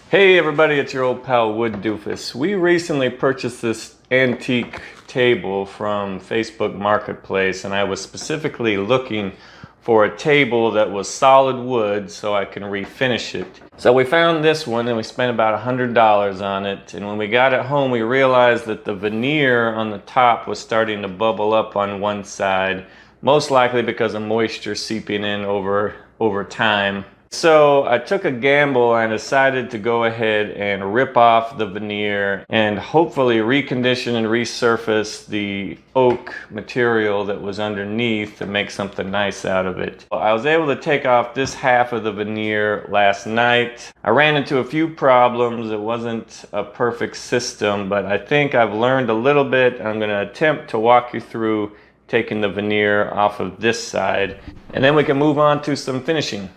Hey everybody, it's your old pal Wood Doofus. We recently purchased this antique table from Facebook Marketplace, and I was specifically looking for a table that was solid wood so I can refinish it. So we found this one and we spent about $100 on it, and when we got it home we realized that the veneer on the top was starting to bubble up on one side, most likely because of moisture seeping in over time. So I took a gamble and decided to go ahead and rip off the veneer and hopefully recondition and resurface the oak material that was underneath to make something nice out of it. I was able to take off this half of the veneer last night. I ran into a few problems. It wasn't a perfect system, but I think I've learned a little bit. I'm going to attempt to walk you through taking the veneer off of this side, and then we can move on to some finishing.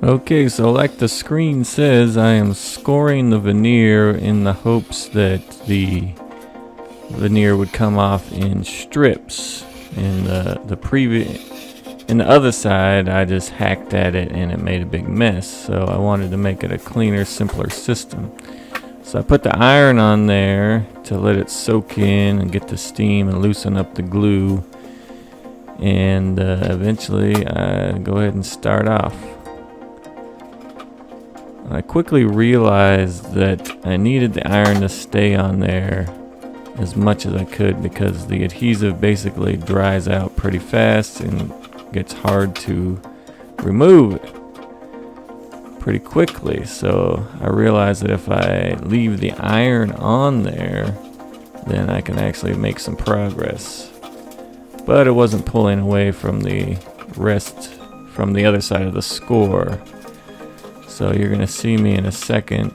Okay, so like the screen says, I am scoring the veneer in the hopes that the veneer would come off in strips. In the other side, I just hacked at it and it made a big mess. So I wanted to make it a cleaner, simpler system. So I put the iron on there to let it soak in and get the steam and loosen up the glue. And eventually I go ahead and start off. I quickly realized that I needed the iron to stay on there as much as I could because the adhesive basically dries out pretty fast and gets hard to remove pretty quickly. So I realized that if I leave the iron on there, then I can actually make some progress. But it wasn't pulling away from the rest from the other side of the score. So you're going to see me in a second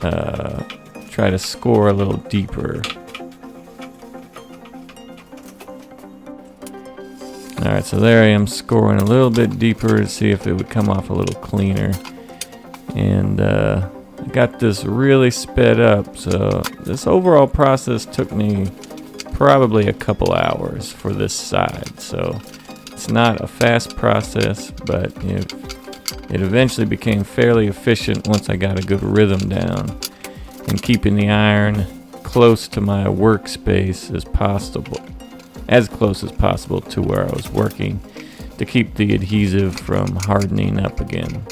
try to score a little deeper. Alright, so there I am scoring a little bit deeper to see if it would come off a little cleaner. And I got this really sped up, so this overall process took me probably a couple hours for this side. So it's not a fast process, but it eventually became fairly efficient once I got a good rhythm down and keeping the iron close to my workspace as close as possible to where I was working to keep the adhesive from hardening up again.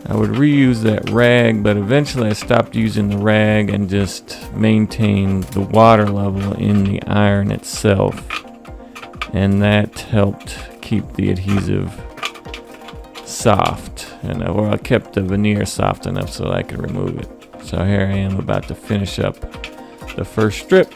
I would reuse that rag, but eventually I stopped using the rag and just maintained the water level in the iron itself. And that helped keep the adhesive soft. I kept the veneer soft enough so I could remove it. So here I am about to finish up the first strip.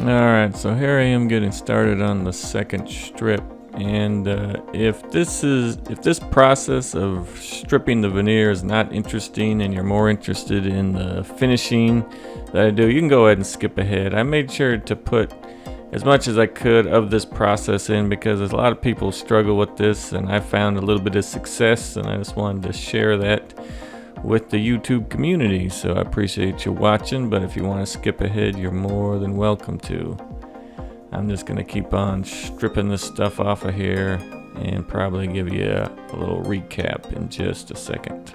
Alright, so here I am getting started on the second strip, and if this process of stripping the veneer is not interesting and you're more interested in the finishing that I do, you can go ahead and skip ahead. I made sure to put as much as I could of this process in because a lot of people struggle with this, and I found a little bit of success, and I just wanted to share that with the YouTube community. So I appreciate you watching, but if you want to skip ahead, you're more than welcome to. I'm just going to keep on stripping this stuff off of here and probably give you a little recap in just a second.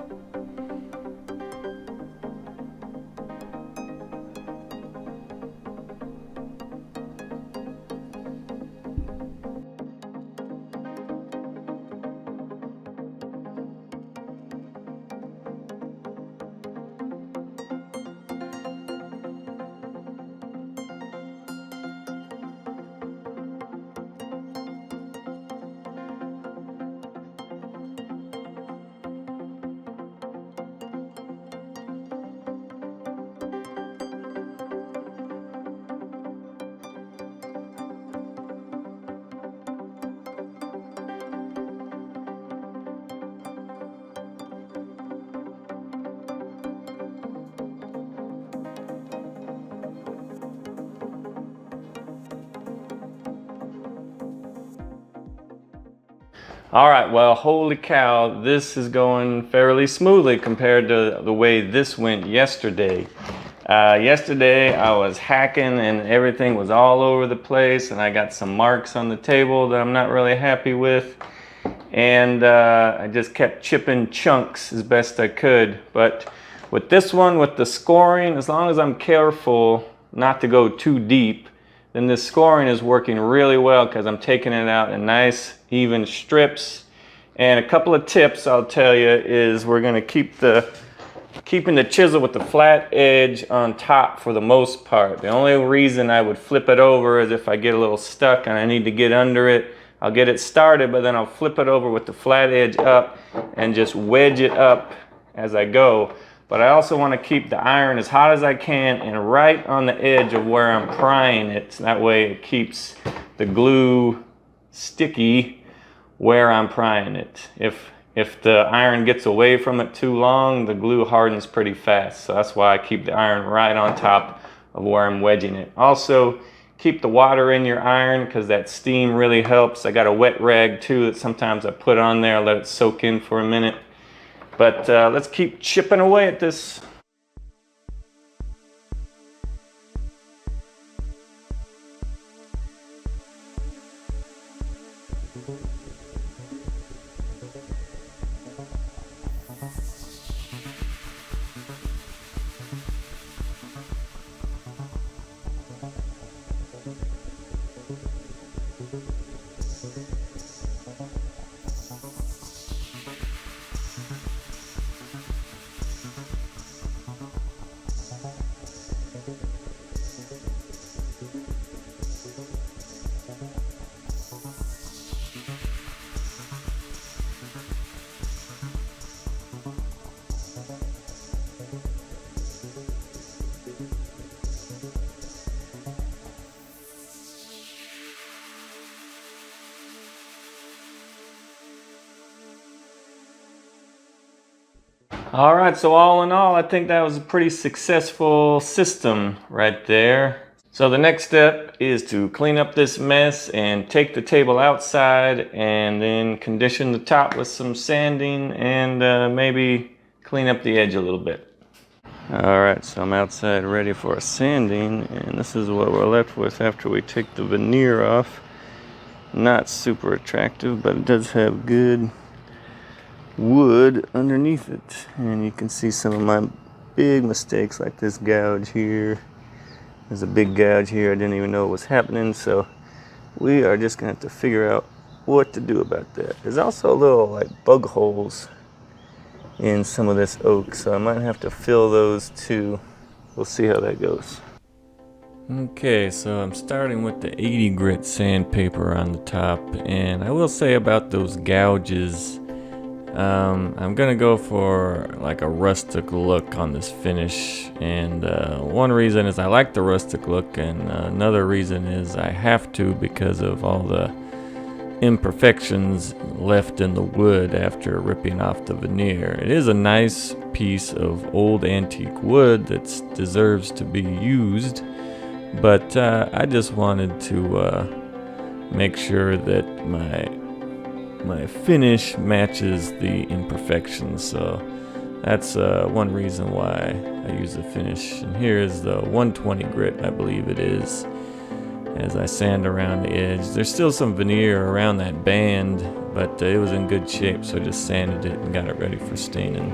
All right, well, holy cow, this is going fairly smoothly compared to the way this went yesterday. Yesterday I was hacking and everything was all over the place, and I got some marks on the table that I'm not really happy with. And I just kept chipping chunks as best I could. But with this one, with the scoring, as long as I'm careful not to go too deep, then this scoring is working really well because I'm taking it out in nice even strips. And a couple of tips I'll tell you is we're going to keeping the chisel with the flat edge on top for the most part. The only reason I would flip it over is if I get a little stuck and I need to get under it. I'll get it started, but then I'll flip it over with the flat edge up and just wedge it up as I go. But I also want to keep the iron as hot as I can and right on the edge of where I'm prying it. That way it keeps the glue sticky where I'm prying it. If the iron gets away from it too long, the glue hardens pretty fast. So that's why I keep the iron right on top of where I'm wedging it. Also, keep the water in your iron because that steam really helps. I got a wet rag too that sometimes I put on there, let it soak in for a minute. But let's keep chipping away at this. All right, so all in all, I think that was a pretty successful system right there. So the next step is to clean up this mess and take the table outside and then condition the top with some sanding and maybe clean up the edge a little bit. All right, so I'm outside ready for a sanding, and this is what we're left with after we take the veneer off. Not super attractive, but it does have good wood underneath it, and you can see some of my big mistakes like this gouge here. There's a big gouge here I didn't even know was happening, so we are just gonna have to figure out what to do about that. There's also little like bug holes in some of this oak, so I might have to fill those too. We'll see how that goes. Okay, so I'm starting with the 80 grit sandpaper on the top, and I will say about those gouges, I'm gonna go for like a rustic look on this finish, and one reason is I like the rustic look, and another reason is I have to because of all the imperfections left in the wood after ripping off the veneer. It is a nice piece of old antique wood that deserves to be used, but I just wanted to make sure that my finish matches the imperfections, so that's one reason why I use the finish. And here is the 120 grit, I believe it is, as I sand around the edge. There's still some veneer around that band, but it was in good shape, so I just sanded it and got it ready for staining.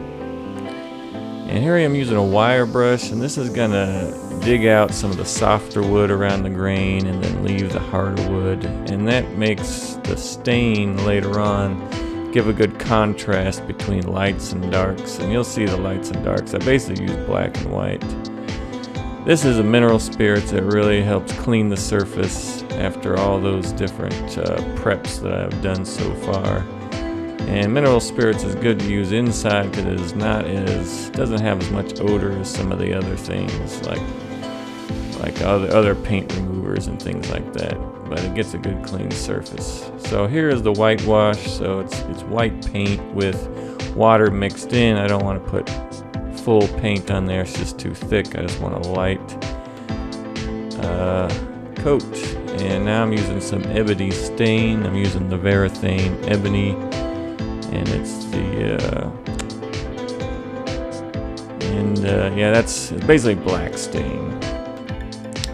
And here I am using a wire brush, and this is gonna dig out some of the softer wood around the grain and then leave the harder wood, and that makes the stain later on give a good contrast between lights and darks, and you'll see the lights and darks. I basically use black and white. This is a mineral spirits that really helps clean the surface after all those different preps that I've done so far. And mineral spirits is good to use inside because it is doesn't have as much odor as some of the other things like other paint removers and things like that. But it gets a good clean surface. So here is the whitewash. So it's white paint with water mixed in. I don't want to put full paint on there, it's just too thick. I just want a light coat. And now I'm using some ebony stain. I'm using the Varathane ebony, and it's yeah, that's basically black stain.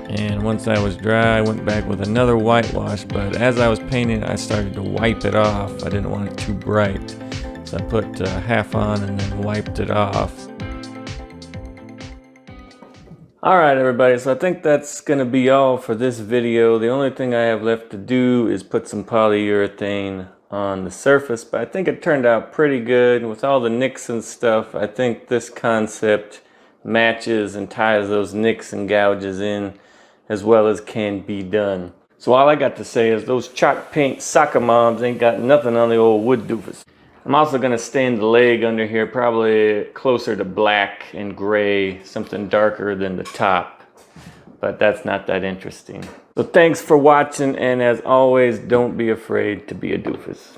And once that was dry, I went back with another whitewash, but as I was painting, I started to wipe it off. I didn't want it too bright, so I put half on and then wiped it off. Alright everybody, so I think that's going to be all for this video. The only thing I have left to do is put some polyurethane on the surface, but I think it turned out pretty good. With all the nicks and stuff, I think this concept matches and ties those nicks and gouges in as well as can be done. So all I got to say is those chalk paint soccer moms ain't got nothing on the old wood doofus. I'm also going to stain the leg under here, probably closer to black and gray, something darker than the top, but that's not that interesting. So thanks for watching, and as always, don't be afraid to be a doofus.